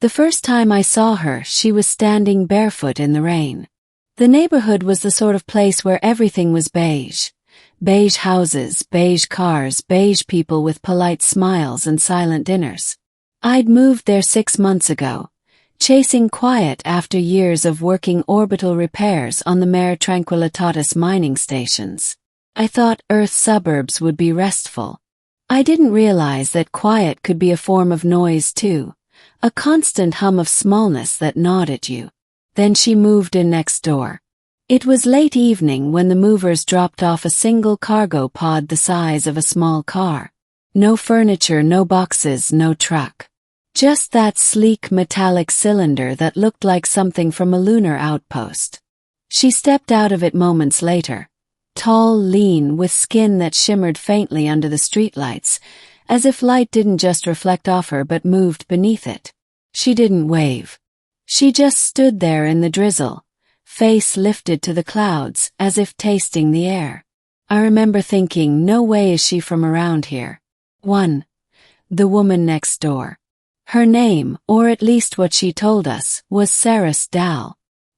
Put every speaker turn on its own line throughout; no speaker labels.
The first time I saw her, she was standing barefoot in the rain. The neighborhood was the sort of place where everything was beige. Beige houses, beige cars, beige people with polite smiles and silent dinners. I'd moved there 6 months ago, chasing quiet after years of working orbital repairs on the Mare Tranquillitatis mining stations. I thought Earth's suburbs would be restful. I didn't realize that quiet could be a form of noise too, a constant hum of smallness that gnawed at you. Then she moved in next door. It was late evening when the movers dropped off a single cargo pod the size of a small car. No furniture, no boxes, no truck. Just that sleek metallic cylinder that looked like something from a lunar outpost. She stepped out of it moments later. Tall, lean, with skin that shimmered faintly under the streetlights, as if light didn't just reflect off her but moved beneath it. She didn't wave. She just stood there in the drizzle, face lifted to the clouds, as if tasting the air. I remember thinking, no way is she from around here. 1. The woman next door. Her name, or at least what she told us, was Saris Dal.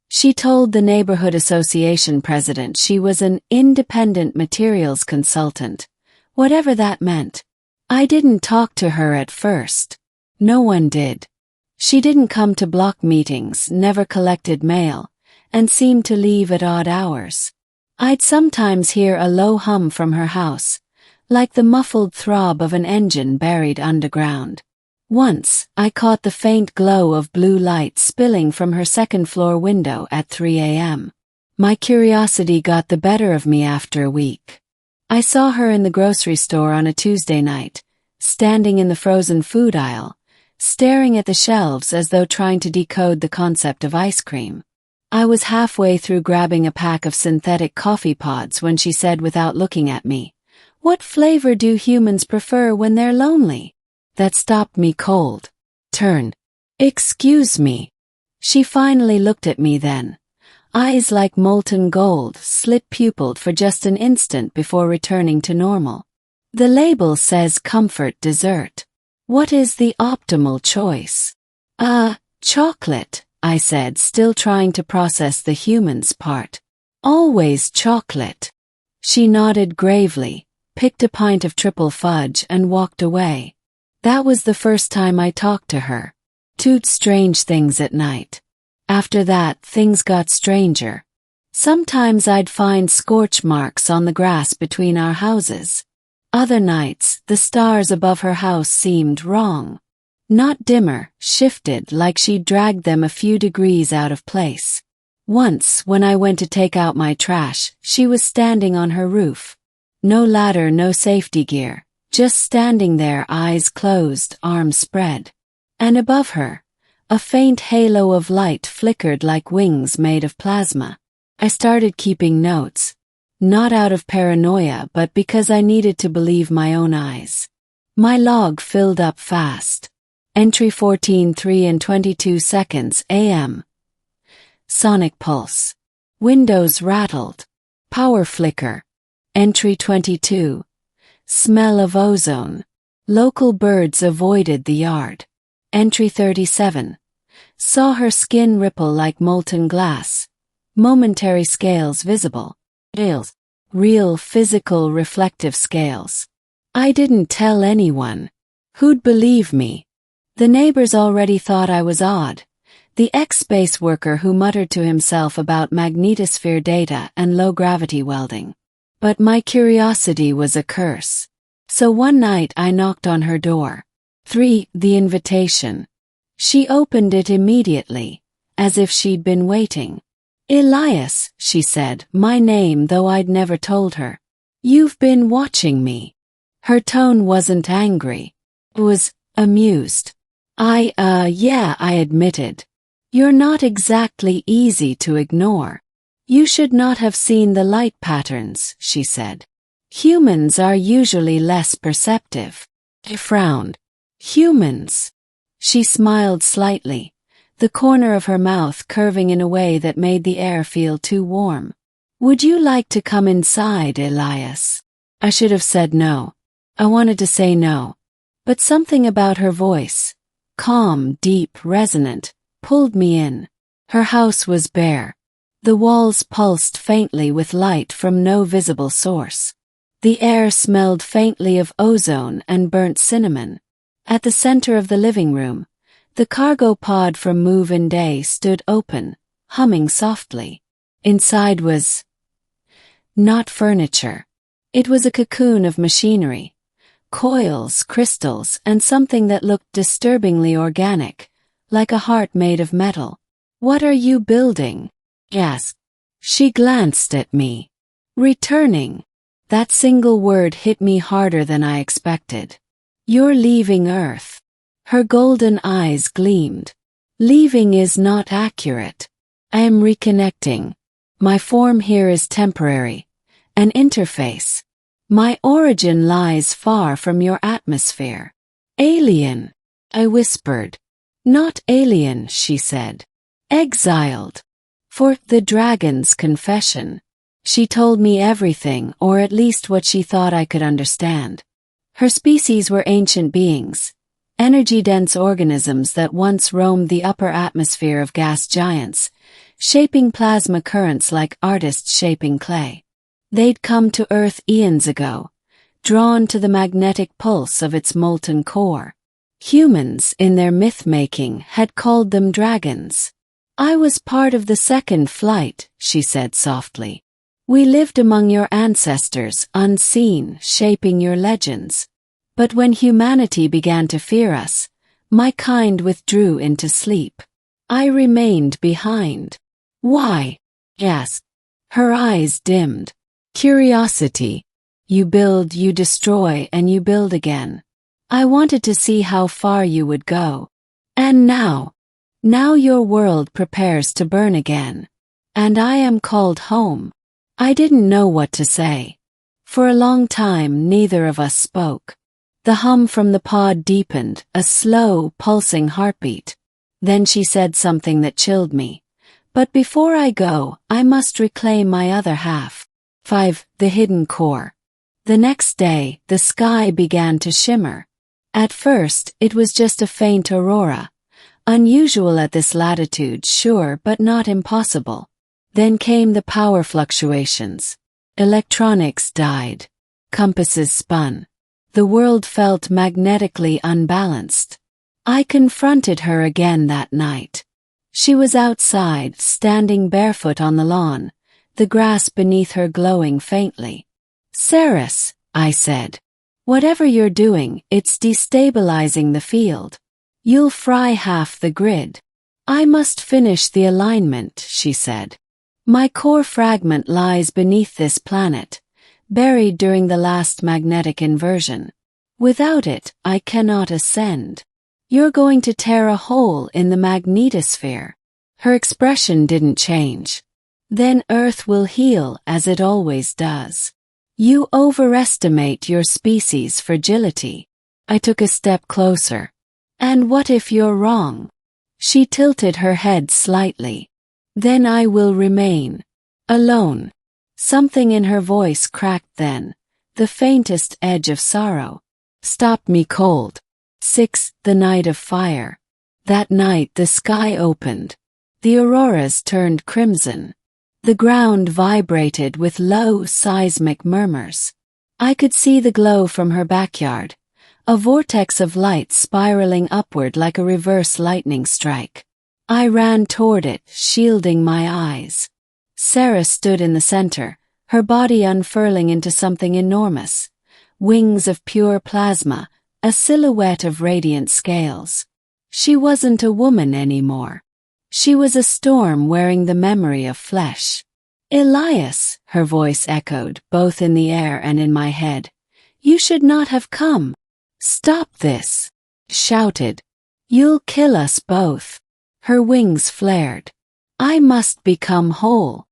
She told the neighborhood association president she was an independent materials consultant, whatever that meant. I didn't talk to her at first. No one did. She didn't come to block meetings, never collected mail, and seemed to leave at odd hours. I'd sometimes hear a low hum from her house, like the muffled throb of an engine buried underground. Once, I caught the faint glow of blue light spilling from her second-floor window at 3 a.m. My curiosity got the better of me after a week. I saw her in the grocery store on a Tuesday night, standing in the frozen food aisle, staring at the shelves as though trying to decode the concept of ice cream. I was halfway through grabbing a pack of synthetic coffee pods when she said without looking at me, "What flavor do humans prefer when they're lonely?" That stopped me cold. Turn. "Excuse me." She finally looked at me then, eyes like molten gold, slit-pupilled for just an instant before returning to normal. "The label says comfort dessert. What is the optimal choice?" Chocolate," I said, still trying to process the humans part. "Always chocolate." She nodded gravely, picked a pint of triple fudge and walked away. That was the first time I talked to her. Toot strange things at night. After that, things got stranger. Sometimes I'd find scorch marks on the grass between our houses. Other nights, the stars above her house seemed wrong. Not dimmer, shifted like she'd dragged them a few degrees out of place. Once, when I went to take out my trash, she was standing on her roof. No ladder, no safety gear. Just standing there, eyes closed, arms spread. And above her, a faint halo of light flickered like wings made of plasma. I started keeping notes, not out of paranoia but because I needed to believe my own eyes. My log filled up fast. Entry 14:3 and 22 seconds AM. Sonic pulse. Windows rattled. Power flicker. Entry 22. Smell of ozone. Local birds avoided the yard. Entry 37. Saw her skin ripple like molten glass. Momentary scales visible. Real physical reflective scales. I didn't tell anyone. Who'd believe me? The neighbors already thought I was odd. The ex-space worker who muttered to himself about magnetosphere data and low-gravity welding. But my curiosity was a curse. So one night I knocked on her door. 3. The invitation. She opened it immediately, as if she'd been waiting. "Elias," she said, my name though I'd never told her. "You've been watching me." Her tone wasn't angry. It was amused. Yeah, I admitted. "You're not exactly easy to ignore. You should not have seen the light patterns," she said. "Humans are usually less perceptive." I frowned. "Humans?" She smiled slightly, the corner of her mouth curving in a way that made the air feel too warm. "Would you like to come inside, Elias?" I should have said no. I wanted to say no. But something about her voice, calm, deep, resonant, pulled me in. Her house was bare. The walls pulsed faintly with light from no visible source. The air smelled faintly of ozone and burnt cinnamon. At the center of the living room, the cargo pod from Move-In Day stood open, humming softly. Inside was not furniture. It was a cocoon of machinery. Coils, crystals, and something that looked disturbingly organic, like a heart made of metal. "What are you building?" I asked. She glanced at me. "Returning." That single word hit me harder than I expected. "You're leaving Earth." Her golden eyes gleamed. "Leaving is not accurate. I am reconnecting. My form here is temporary, an interface. My origin lies far from your atmosphere." "Alien," I whispered. "Not alien," she said. "Exiled." For the dragon's confession. She told me everything, or at least what she thought I could understand. Her species were ancient beings, energy-dense organisms that once roamed the upper atmosphere of gas giants, shaping plasma currents like artists shaping clay. They'd come to Earth eons ago, drawn to the magnetic pulse of its molten core. Humans, in their myth-making, had called them dragons. "I was part of the second flight," she said softly. "We lived among your ancestors, unseen, shaping your legends. But when humanity began to fear us, my kind withdrew into sleep. I remained behind." "Why?" I asked. Her eyes dimmed. "Curiosity. You build, you destroy, and you build again. I wanted to see how far you would go. And now your world prepares to burn again. And I am called home." I didn't know what to say. For a long time, neither of us spoke. The hum from the pod deepened, a slow, pulsing heartbeat. Then she said something that chilled me. "But before I go, I must reclaim my other half." 5. The hidden core. The next day, the sky began to shimmer. At first, it was just a faint aurora. Unusual at this latitude, sure, but not impossible. Then came the power fluctuations. Electronics died. Compasses spun. The world felt magnetically unbalanced. I confronted her again that night. She was outside, standing barefoot on the lawn, the grass beneath her glowing faintly. "Saris," I said, "whatever you're doing, it's destabilizing the field. You'll fry half the grid." "I must finish the alignment," she said. "My core fragment lies beneath this planet, buried during the last magnetic inversion. Without it, I cannot ascend. You're going to tear a hole in the magnetosphere." Her expression didn't change. "Then Earth will heal as it always does. You overestimate your species' fragility." I took a step closer. "And what if you're wrong?" She tilted her head slightly. "Then I will remain. Alone." Something in her voice cracked then, the faintest edge of sorrow. "Stop me cold." 6. The night of fire. That night the sky opened. The auroras turned crimson. The ground vibrated with low seismic murmurs. I could see the glow from her backyard, a vortex of light spiraling upward like a reverse lightning strike. I ran toward it, shielding my eyes. Sarah stood in the center, her body unfurling into something enormous. Wings of pure plasma, a silhouette of radiant scales. She wasn't a woman anymore. She was a storm wearing the memory of flesh. "Elias," her voice echoed, both in the air and in my head. "You should not have come." "Stop this," shouted. "You'll kill us both." Her wings flared. "I must become whole."